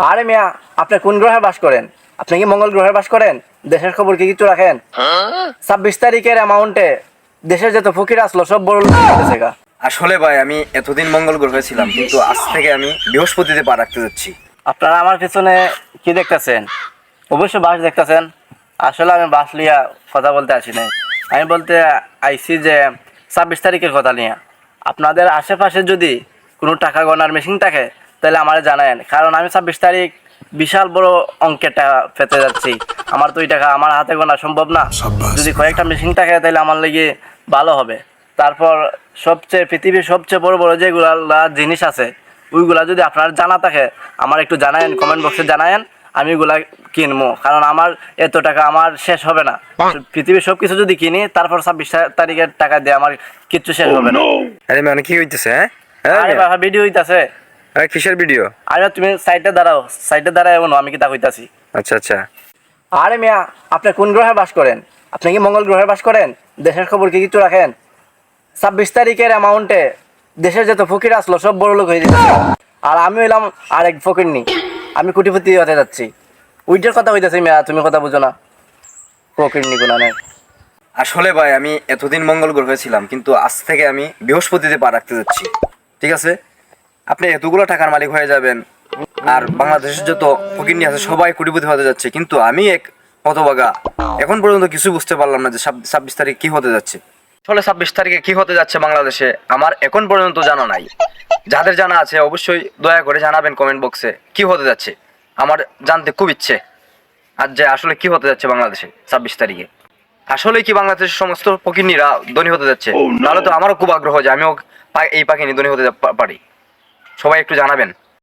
আরে মিয়া, আপনি কোন গ্রহে বাস করেন? আপনি কি মঙ্গল গ্রহে বাস করেন? দেশের খবর কি কিছু রাখেন? 26 তারিখের অ্যামাউন্টে দেশের যত ফকির আসলো সব বড় লোক হয়ে গেছে গা। আসলে ভাই আমি এতদিন মঙ্গল গ্রহে ছিলাম, কিন্তু আজ থেকে আমি বৃহস্পতিতে পা রাখতে যাচ্ছি। আপনারা আমার পিছনে কি দেখতেছেন? অবশ্যই বাস দেখতেছেন। আসলে আমি বাস লিয়া কথা বলতে আসি নাই, আমি বলতে আইছি যে 26 তারিখের কথা নিয়ে। আপনাদের আশেপাশে যদি কোনো টাকা গণার মেশিন থাকে তাহলে আমার জানায়েন, কারণ আমি 26 তারিখ বিশাল বড় অঙ্কের টাকা পেতে যাচ্ছি। আমার তো ওই টাকা আমার হাতে গোনা সম্ভব না। যদি কয়েকটা মেশিন থাকে তাহলে আমার লেগে ভালো হবে। তারপর পৃথিবীর সবচেয়ে বড় বড় যেগুলা জিনিস আছে ওইগুলা যদি আপনার জানা থাকে আমার একটু জানায়েন, কমেন্ট বক্সে জানায়েন। আমি ওইগুলা কিনবো, কারণ আমার এত টাকা আমার শেষ হবে না। পৃথিবীর সব কিছু যদি কিনি তারপর 26 তারিখের টাকা দিয়ে আমার কিচ্ছু শেষ হবে না। আরে মানে কি হইতেছে? আরে বাবা, ভিডিও হইতাছে। কিসের ভিডিও? আরে তুমি সাইডে দাঁড়াও, সাইডে দাঁড়ায় এমন আমি কি তা হইতাছি। আচ্ছা আচ্ছা। আরে মিয়া, আপনি কোন গ্রহে বাস করেন? আপনি কি মঙ্গল গ্রহে বাস করেন? দেশের খবর কি কিছু রাখেন? 26 তারিখের অ্যামাউন্টে দেশের যত ফকির আসলো সব বড় লোক হয়ে যেতেছে। আর আমি হইলাম আরেক ফকিরনি, আমি কোটিপতি হতে যাচ্ছি। ওইটার কথা হইতেছে মিয়া, তুমি কথা বুঝো না। ফকিরনি গুনা নেই। আসলে ভাই আমি এতদিন মঙ্গল গ্রহে ছিলাম, কিন্তু আজ থেকে আমি বৃহস্পতিতে পা রাখতে যাচ্ছি। ঠিক আছে, আপনি এতগুলো টাকার মালিক হয়ে যাবেন, আর বাংলাদেশের যত ফকিরনি আছে সবাই কোটিপতি হতে যাচ্ছে, কিন্তু আমি এক হতভাগা এখন পর্যন্ত কিছু বুঝতে পারলাম না যে 26 তারিখ কি হতে যাচ্ছে। আসলে 26 তারিখে কি হতে যাচ্ছে বাংলাদেশে আমার এখন পর্যন্ত জানা নাই। যাদের জানা আছে অবশ্যই দয়া করে জানাবেন কমেন্ট বক্সে কি হতে যাচ্ছে। আমার জানতে খুব ইচ্ছে আর যে আসলে কি হতে যাচ্ছে বাংলাদেশে 26 তারিখে। আসলে কি বাংলাদেশের সমস্ত ফকিরনিরা ধনী হতে যাচ্ছে? তাহলে তো আমারও খুব আগ্রহ যে আমিও এই পাখিনি ধনী হতে পারি। সবাই একটু জানাবেন।